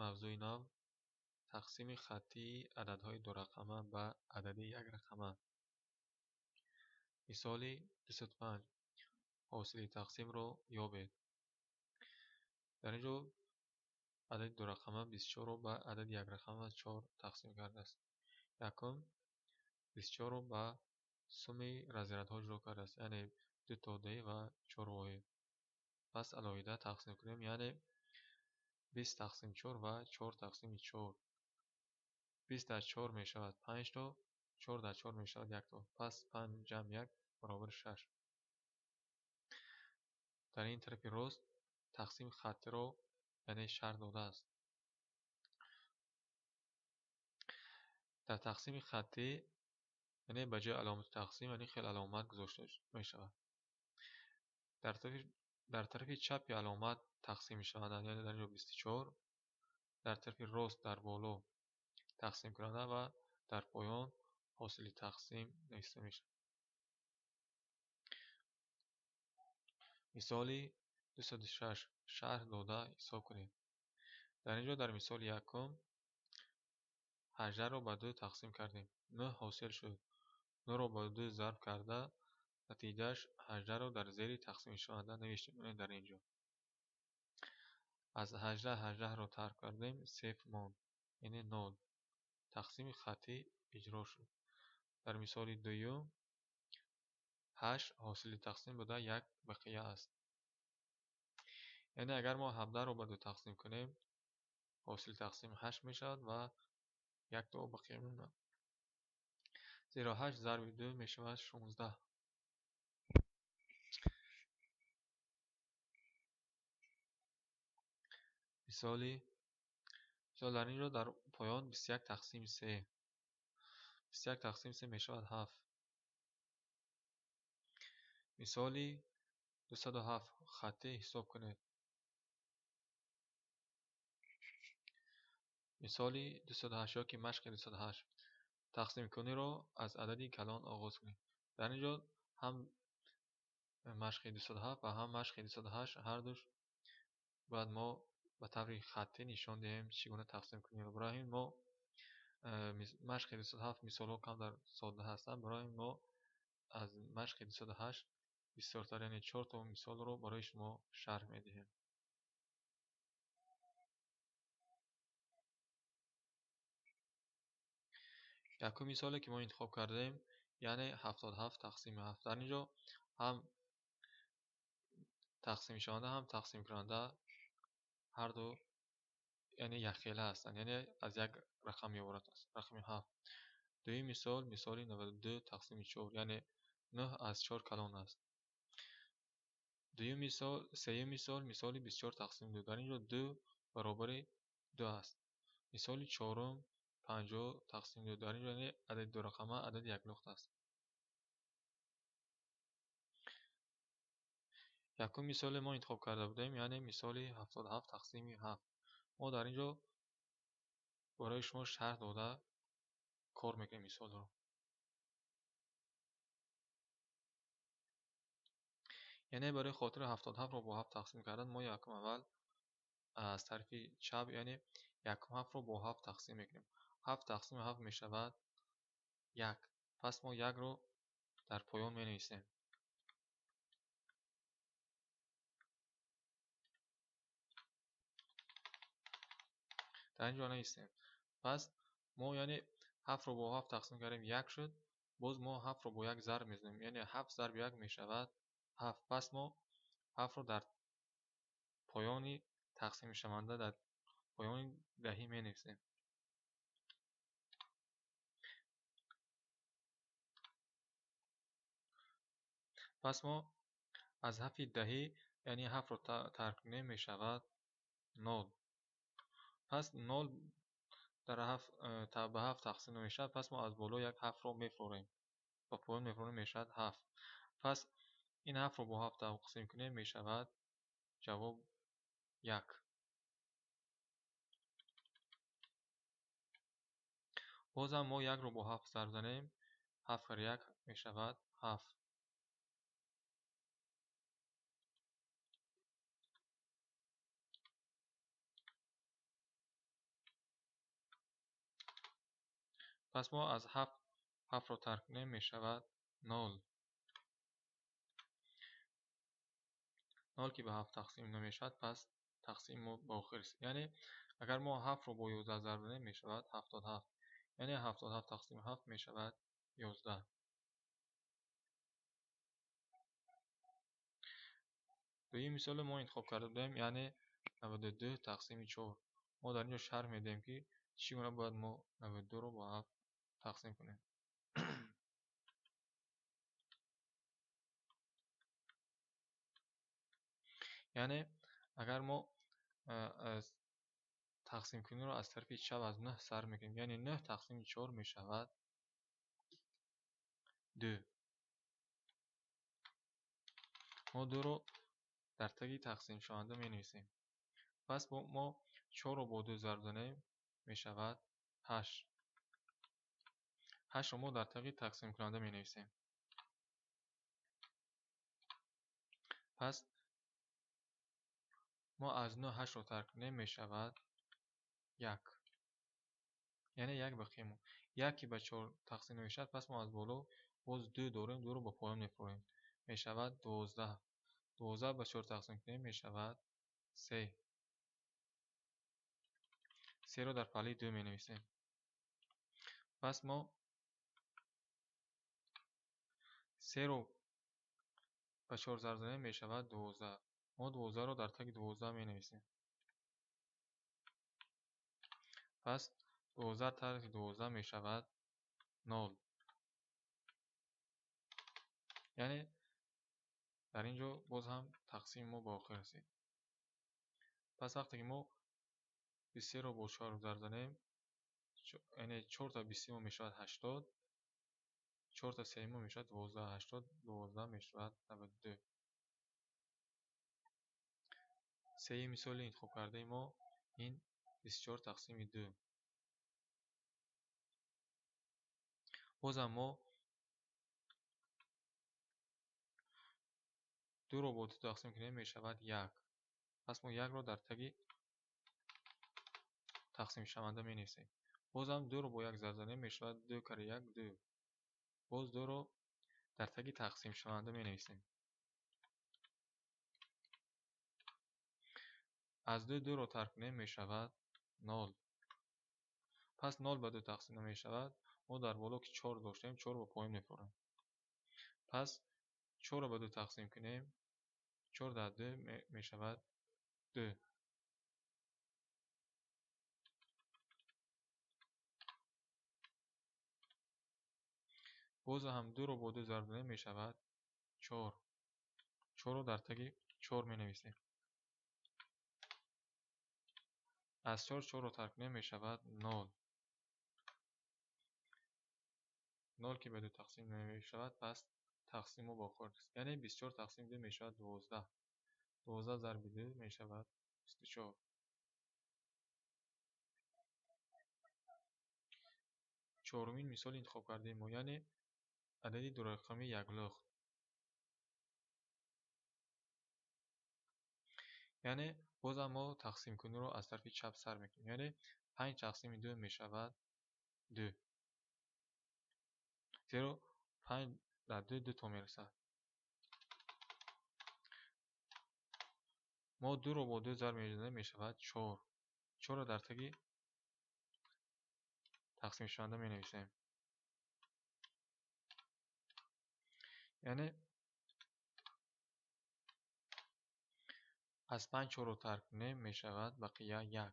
мавзӯи нав тақсими хаттии ададҳои дурақама ба адади якрақама. мисоли 25. ҳосили тақсимро ёбед. дар ин ҷо адади дурақама 24-ро ба адади якрақама 4 тақсим кардааст. якум 24-ро ба суми разрядҳо ҷудо кардааст, яъне 2 тоддаи ва 4 воҳид. пас алоҳида тақсим кунем, яъне 20 тақсими 4 ва 4 тақсими 4. 20 дар 4 мешавад 5 то, 4 дар 4 мешавад 1 то. пас 5 ҷамъ 1 баробари 6. дар ин тарафи рост тақсими хаттиро яъне шарҳ додааст. дар тақсими хаттӣ яъне ба ҷои аломати тақсим яъне хел аломат гузошта мешавад. дар тарафи чапи аломат тақсим мешаванд, яъне дар ин ҷо 24, дар тарафи рост дар боло тақсимкунанда ва дар поён ҳосили тақсим нависта мешавад. мисоли 26. шарҳ дода ҳисоб кунед. дар ин ҷо дар мисоли якум 18-ро ба 2 тақсим кардем, 9 ҳосил шуд. 9-ро ба 2 зарб карда натиҷааш 18-ро дар зери тақсимшаванда навиштем, яъне дар ин ҷо. аз 18-18-ро тарк кардем, 0 монд, яъне 0. тақсими хаттӣ иҷро шуд. дар мисоли дуюм 8 ҳосили тақсим буда 1 бақия аст. яъне агар мо 17-ро ба 2 тақсим кунем, ҳосили тақсим 8 мешавад ва 1 то бақия мемонад. зеро 8 зарби 2 мешавад 16. мисоли дар ин ҷо дар поён 21 тақсими 3. 21 тақсими 3 мешавад 7. мисоли 207. хаттӣ ҳисоб кунед. мисоли 208 ёки машқи 208. тақсимкуниро аз адади калон оғоз кунед. дар ин ҷо ҳам машқи 207 ва ҳам машқи 208 ҳардуш бояд мо ба таври хаттӣ нишон диҳем чӣ гуна тақсим кунем. барои ин мо машқи 207 мисолҳо камтар содда ҳастанд. барои ин мо аз машқи 208 бисёртар, яъне 4 то мисолро барои шумо шарҳ медиҳем. якум мисоле ки мо интихоб кардем, яъне 77 тақсими 7. дар ин ҷо ҳам тақсимшаванда ҳам тақсимкунанда ҳарду яъне якхела ҳастанд, яъне аз як рақам меворад аст, рақами 7. дуюм мисол мисоли 92 тақсими 4, яъне 9 аз 4 калон аст. сеюм мисол мисоли 24 тақсими 2. дар ин ҷо 2 баробари 2 аст. мисоли чорум 50 тақсими 2. дар ин ҷо яъне адади дурақама адади якнуқта аст. якум мисоле мо интихоб карда будем, яъне мисоли 77 тақсими 7. мо дар ин ҷо барои шумо шарҳ дода кор мекунем мисолро. яъне барои хотири 77-ро бо 7 тақсим кардан, мо якум аввал аз тарафи чап, яъне якум 7-ро бо 7 тақсим мекунем. 7 тақсими 7 мешавад 1. пас мо 1-ро дар поён менависем. дар ин ҷо нависем. пас мо яъне 7-ро бо 7 тақсим кардем 1 шуд. боз мо 7-ро бо 1 зарб мезанем, яъне 7 зарби 1 мешавад 7. пас мо 7-ро дар поёни тақсимшаванда, дар поёни даҳӣ менависем. пас мо аз ҳафи даҳӣ яъне 7-ро тарк кунем мешавад 0. пас 0 ба 7 тақсим мешавад. пас мо аз боло як 7-ро мефурем, ба поён мефурем, мешавад 7. пас ин 7-ро бо 7 тақсим кунем мешавад ҷавоб 1. бозам мо 1-ро бо 7 зарб занем, 7 кар 1 мешавад 7. پس ما از 7 رو ترک کنیم می شود 0. 0 که به 7 تقسیم نمی شود پس تقسیم ما با آخر است. یعنی اگر ما 7 رو با 11 ضرب بزنیم می شود 77. یعنی 77 تقسیم 7 می شود 11. به این مثال ما انتخاب کرده بودیم یعنی 92 تقسیم 4. ما در اینجا شرح میدیم که چگونه باید ما 92 رو با 7 تقسیم کنیم. یعنی اگر ما از تقسیم کنی رو از طرف چپ از 9 سر میکنیم یعنی 9 تقسیم 4 می شود 2. ما 2 رو در تگ تقسیم شونده می نویسیم. پس ما 4 رو با 2 ضرب بزنیم می شود 8. 8 رو ما در تگ تقسیم کننده می نویسیم. پس ما از 9 8 رو ترک کنیم می شود 1. یعنی 1 بقیه 1 که به 4 تقسیم نمی شود پس ما از بالا باز 2 داریم 2 رو با پایان میفرماییم می شود 12. 12 به 4 تقسیم کنیم می شود 3. 3 رو در پله 2 می نویسیم. پس ما 3 رو به 4 ضرب بزنیم می شود 12. ما 12 رو در تگ 12 می نویسیم. پس 12 ترک 12 می شود 0. یعنی در اینجا باز هم تقسیم ما با آخر رسید. پس وقتی که ما 23 رو با 4 ضرب بزنیم یعنی 4 تا 20 می شود 80. 4 تا 3 می شود 12. 80 12 می شود 92. سه مثال انتخاب کرده ما این 24 تقسیم 2. باز هم ما 2 رو با 2 تقسیم کنیم می شود 1. پس ما 1 رو در تگ تقسیم شونده می نویسیم. باز هم 2 رو با 1 ضرب بزنیم می شود 2 کره 1 2. باز 2 رو در تگ تقسیم شونده می نویسیم. از 2 رو ترک کنیم می شود 0. پس 0 به 2 تقسیم نمی شود. ما در بالا که 4 داشتیم 4 با پایین میفرم. پس 4 رو به 2 تقسیم کنیم 4 در 2 می شود 2. باز هم 2 رو با 2 ضرب بزنیم می شود 4. 4 رو در تگ 4 می نویسیم. از 4 4 رو ترک کنیم می شود 0. 0 که به 2 تقسیم نمی شود پس تقسیم با آخر است. یعنی 24 تقسیم 2 می شود 12. 12 ضرب 2 می شود 24. چهارمین مثال انتخاب کردیم ما یعنی عددی دو رقمی یک لخت. یعنی باز ما تقسیم کنی رو از طرف چپ سر میکنیم. یعنی 5 تقسیم 2 می شود 2. زیرا 5 در 2 2 تا می رسد. ما 2 رو با 2 ضرب می‌زنیم می شود 4. 4 رو در تگ تقسیم شونده می نویسیم. یعنی از 5 4 رو ترک کنیم می شود بقیه 1.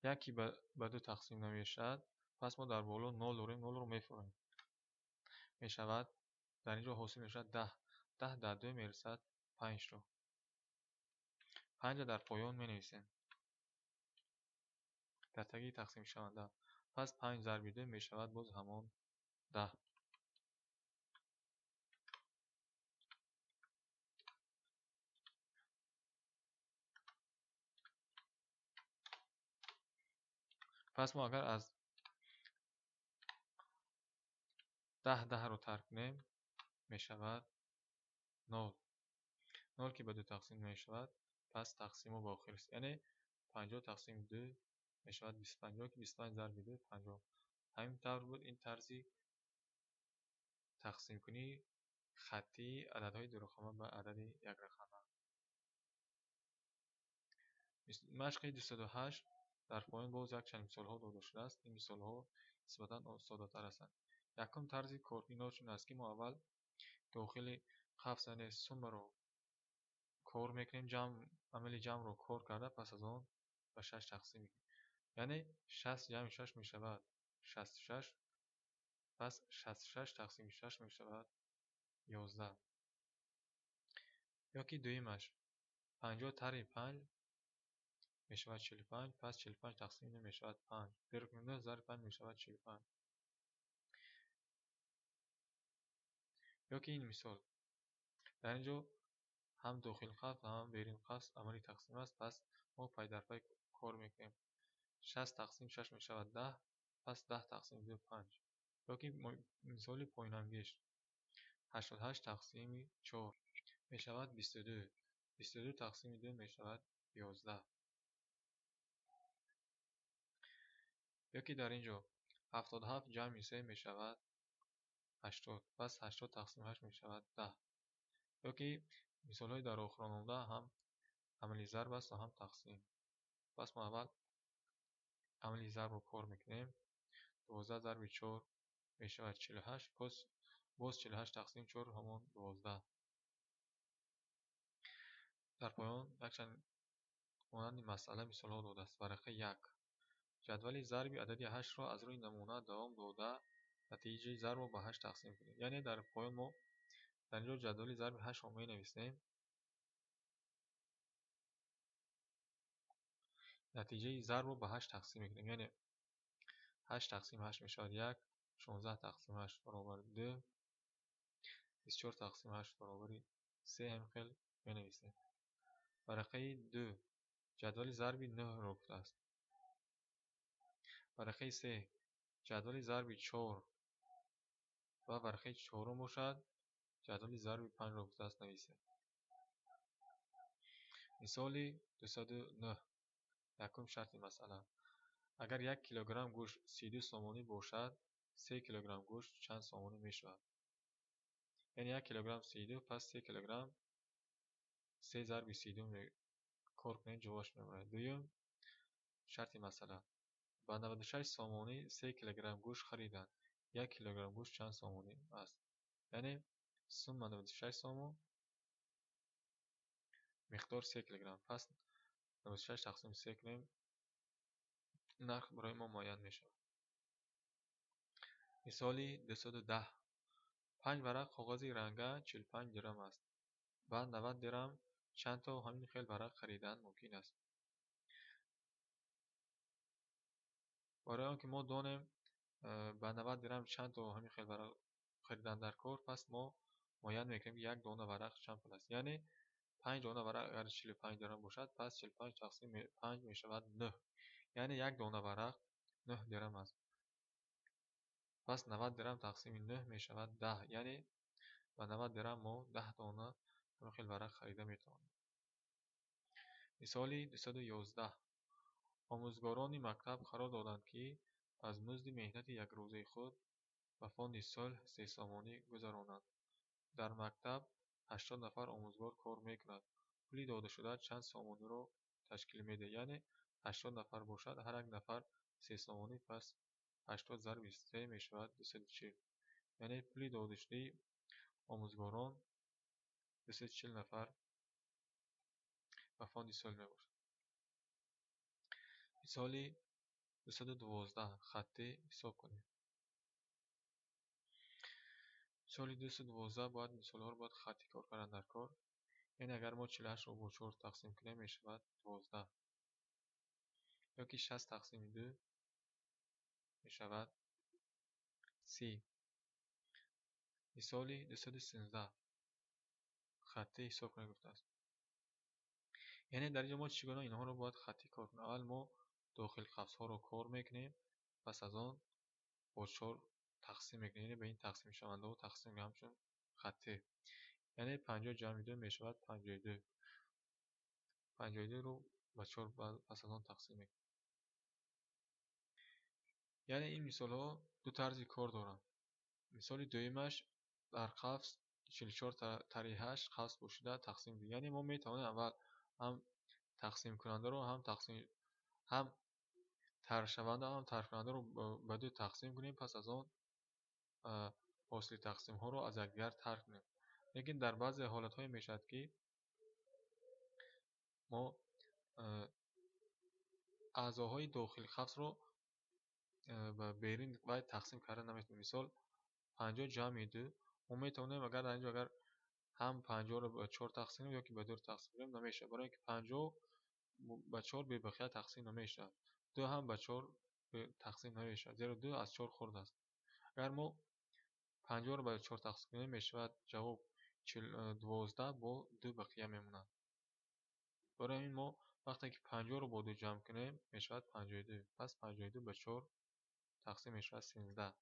1 که به 2 تقسیم نمی شود پس ما در بالا 0 داریم 0 رو می‌فرماییم. می شود در اینجا حاصل می شود 10. 10 در 2 می رسد 5 تا. 5 در پایان می نویسیم. در تگ تقسیم شونده. پس 5 ضرب 2 می شود باز همان 10. پس ما اگر از 10 10 رو ترک کنیم می شود 0. 0 که به 2 تقسیم می شود پس تقسیم با آخر است. یعنی 50 تقسیم 2 می شود 25 که 25 ضرب 2 50. همین طور بود این طرزی تقسیم کنی خطی عددهای دو رقمه به عدد یک رقمه. مشق 208 در پایان باز یک چند مثال ها داده شده است. این مثال ها نسبتا ساده تر هستند. یکم طرز کارکنی چون است که ما اول داخل قفس سوم رو کار میکنیم، عمل جمع رو کار کرده پس از آن به 6 تقسیم میکنیم. یعنی 60 جمع 6 می شود 66. پس 66 تقسیم 6 می شود 11. یا که دویمش 50 تری 5 می شود 45. پس 45 تقسیم می شود 5. 9 ضرب 5 می شود 45. یا که این مثال در اینجا هم داخل قفس هم بیرون قفس عملی تقسیم است. پس ما پای در پای کار میکنیم. 60 تقسیم 6 می شود 10. پس 10 تقسیم 2 5. یا که مثال پایانگیش 88 تقسیم 4 می شود 22. 22 تقسیم 2 می شود 11. یا که در اینجا 77 جمع 3 می شود 80. پس 80 تقسیم 8 می شود 10. یا که مثال های در آخر آمده هم عملی ضرب است و هم تقسیم. پس ما اول عملی ضرب رو کار میکنیم. 12 ضرب 4 می شود 48. پس باز 48 تقسیم 4 همون 12. در پایان یکچند مانند مسئله مثال ها داده است. ورقه 1 جدول ضرب عددی 8 را از روی نمونه دوام داده نتیجه ضرب را به 8 تقسیم کنید. یعنی در پایان ما در اینجا جدول ضرب 8 را می نویسیم. نتیجه ضرب را به 8 تقسیم میکنیم. یعنی 8 تقسیم 8 می شود 1. 16 تقسیم 8 برابر 2. 24 تقسیم 8 برابر 3 همخیل می نویسیم. ورقه 2 جدول ضرب 9 را گفته است. ورقه 3 جدول ضرب 4 و ورقه 4 باشد جدول ضرب 5 را گفته است نویسیم. مثال 209 یکم شرط مسئله اگر 1 کیلوگرم گوشت 32 سومانی باشد 3 کیلوگرم گوشت چند سومانی می شود؟ یعنی 1 کیلوگرم 32 پس 3 کیلوگرم 3 ضرب 32 می کار کنید جوابش میبرد. دوم شرط مسئله با 96 سومانی 3 کیلوگرم گوشت خریدند. 1 کیلوگرم گوشت چند سومانی است؟ یعنی سوم 96 سوم مقدار 3 کیلوگرم. پس 96 تقسیم 3 کنیم نرخ برای ما معین می شود. مثال 210 5 ورق کاغذ رنگه 45 درم است. بعد 90 درم چند تا همین خیل ورق خریدن ممکن است. برای آنکه ما دانیم با 90 درم چند تا همین خیل ورق خریدن در کار، پس ما معین میکنیم یک دانه ورق چند پول است. یعنی 5 دانه ورق اگر 45 درم باشد پس 45 تقسیم 5 می شود 9. یعنی یک دانه ورق 9 درم است. پس 90 درم تقسیم 9 می شود 10. یعنی با 90 درم ما 10 دانه همین خیل ورق خریده می توانیم. مثال 211 آموزگاران مکتب قرار دادند که از مزد مهنت یک روزه خود به فاند صلح 3 سومانی گذرانند. در مکتب 80 نفر آموزگار کار میکنند. پولی داده شده چند سومانی را تشکیل میده؟ یعنی 80 نفر باشد هر یک نفر 3 سومانی. پس 80 ضرب 3 می شود 240. یعنی پولی داده شده آموزگاران 240 نفر به فاند صلح می باشد. مثال 212 خطی حساب کنیم. مثال 212 باید مثال ها رو باید خطی کار کردن در کار. یعنی اگر ما 48 رو با 4 تقسیم کنیم می شود 12. یا که 60 تقسیم 2 می شود 30. مثال 213 خطی حساب کنیم گفته است. یعنی در اینجا ما چگونه اینها رو باید خطی کار کنیم؟ اول ما داخل قفس ها رو کار میکنیم پس از آن با 4 تقسیم میکنیم. یعنی به این تقسیم شونده و تقسیم همچون خطی. یعنی 50 جمع 2 می شود 52. 52 رو با 4 پس از آن تقسیم میکنیم. یعنی این مثال ها دو طرز کار دارن. مثال دویمش در قفس 44 تری 8 قفس پوشیده تقسیم دهیم. یعنی ما میتوانیم اول هم تقسیم کننده رو هم طرح شونده هم طرح کننده رو به دو تقسیم کنیم، پس از آن حاصل تقسیم ها رو از یکدیگر طرح کنیم. لیکن در بعضی حالت های میشد که ما اعضاهای داخل قفس رو به بیرون باید تقسیم کردن نمیتونیم. مثال 50 جمع 2 ما میتونیم اگر در اینجا اگر هم 50 رو به 4 تقسیم یا که به 2 تقسیم کنیم نمیشه، برای اینکه 50 به 4 به بقیه تقسیم نمیشه، 2 هم به 4 تقسیم نمیشه، زیرا 2 از 4 خورد است. اگر ما 50 رو به 4 تقسیم کنیم میشود جواب 12 با 2 بقیه میمونند. برای این ما وقتی که 50 رو با 2 جمع کنیم میشود 52، پس 52 به 4 تقسیم میشود 13.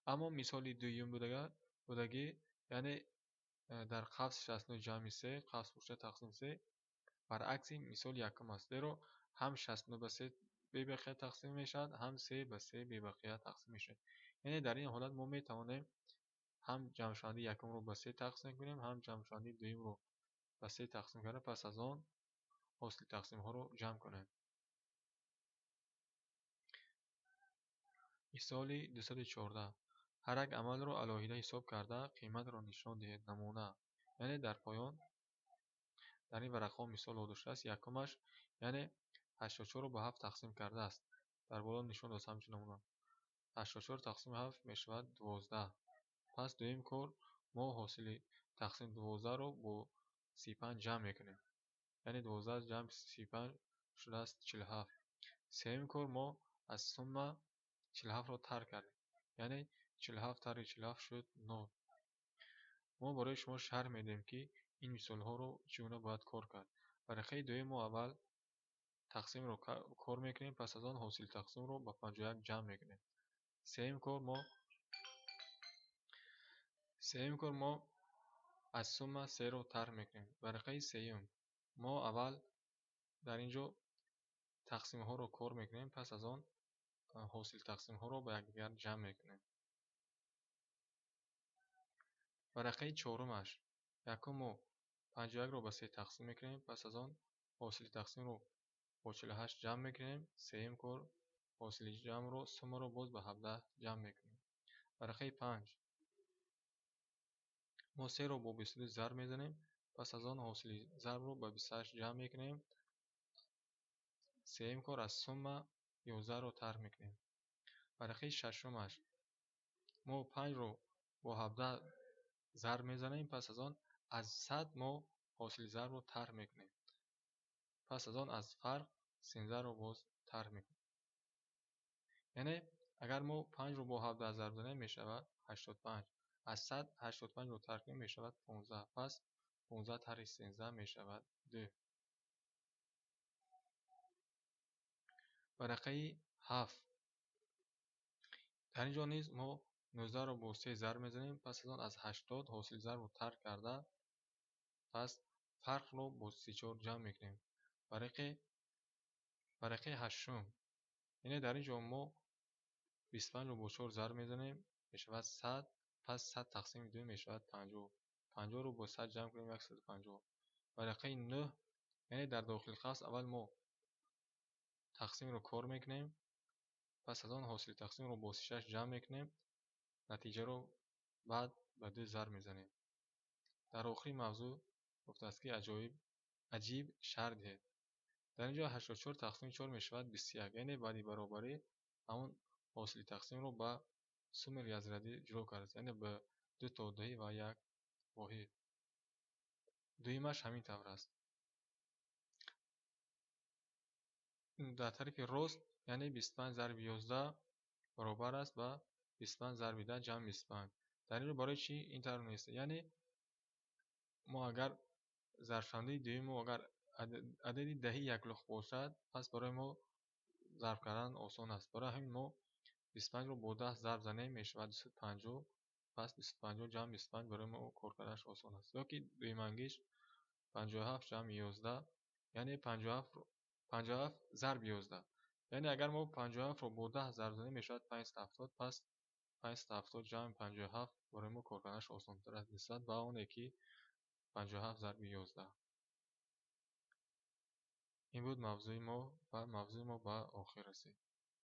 اما مثال دوم بودگی یعنی در قفس 69 جمع 3 قفس پوشیده تقسیم 3 برعکس مثال یکم است، زیرا هم 69 به 3 به بقیه تقسیم میشد، هم 3 به 3 به بقیه تقسیم میشد. یعنی در این حالت ما میتوانیم هم جمع شونده یکم رو به 3 تقسیم کنیم، هم جمع شونده دوم رو به 3 تقسیم کنیم، پس از آن حاصل تقسیم ها رو جمع کنیم. مثال 214 هر یک عمل رو علاهیده حساب کرده قیمت رو نشان دهید. نمونه یعنی در پایان در این ورقه مثال داشته است. یکمش یعنی 84 رو به 7 تقسیم کرده است. در بالا نشان داده همچین نمونه 84 تقسیم 7 میشود 12. پس دویم کار ما حاصل تقسیم 12 رو با 35 جمع میکنیم، یعنی 12 جمع 35 شده است 47. سوم کار ما از سوم 47 رو ترک کردیم، یعنی 47 تر 47 شد 9. ما برای شما شرح میدیم که این مثال ها رو چگونه باید کار کرد. برای دویم ما اول تقسیم رو کار میکنیم، پس از آن حاصل تقسیم رو با 51 جمع میکنیم. سوم کار ما از سوم 3 رو طرح میکنیم. برای سوم ما اول در اینجا تقسیم ها رو کار میکنیم، پس از آن حاصل تقسیم ها رو با یکدیگر جمع میکنیم. برای چهارمش یکم و 51 رو به 3 تقسیم میکنیم، پس از آن حاصل تقسیم رو با 48 جمع میکنیم. سوم کار حاصل جمع رو سوم رو باز به 17 جمع میکنیم. برای 5 ما 3 رو با 22 ضرب میزنیم، پس از آن حاصل ضرب رو با 28 جمع میکنیم. سوم کار از سوم 11 رو طرح میکنیم. برای ششمش ما 5 رو با 17 ضرب میزنیم، پس از آن از 100 ما حاصل ضرب رو طرح میکنیم، پس از آن از فرق 13 رو باز طرح میکنیم. یعنی اگر ما 5 رو با 17 ضرب بزنیم میشود 85. از 100 85 رو طرح کنیم میشود 15. پس 15 طرح 13 میشود 2. برقه 7 در اینجا نیز ما 19 رو با 3 ضرب میزنیم، پس از آن از 80 حاصل ضرب رو طرح کرده، پس فرق رو با 34 جمع میکنیم. برقه 8 یعنی در اینجا ما 25 رو با 4 ضرب میزنیم میشود 100، پس 100 تقسیم 2 میشود 50. 50 رو با 100 جمع کنیم 150. برقه 9 یعنی در داخل قوس اول ما تقسیم رو کار میکنیم، پس از آن حاصل تقسیم رو با 6 جمع میکنیم، نتیجه رو بعد به 2 ضرب میزنیم. در آخری موضوع گفته است که عجیب شرح دهید. در اینجا 84 تقسیم 4 میشود 21، یعنی بعدی برابری همون حاصل تقسیم رو با سوم ریاضی جلو کرد، یعنی به 2 تا دهی و 1 واحد. دویمش همین طور است. در طریق راست یعنی 25 ضرب 11 برابر است با 25 ضرب 10 جمع 25. در این رو برای چی این طور نیست؟ یعنی ما اگر ضرب دویم و اگر عددی دهی یک لخت باشد، پس برای ما ضرب کردن آسان است. برای همین ما 25 رو با 10 ضرب زنیم میشود 250، پس 250 جمع 25 برای ما کار کردنش آسان است. یا که دویم انگیش 57 جمع 11 یعنی 57 57 ضرب 11. یعنی اگر ما 57 رو با 10 ضرب کنیم میشود 570. پس 570 جمع 57 برای ما کار کردنش آسان‌تر است نسبت به اون یکی 57 ضرب 11. این بود موضوع ما و موضوع ما به آخر رسید.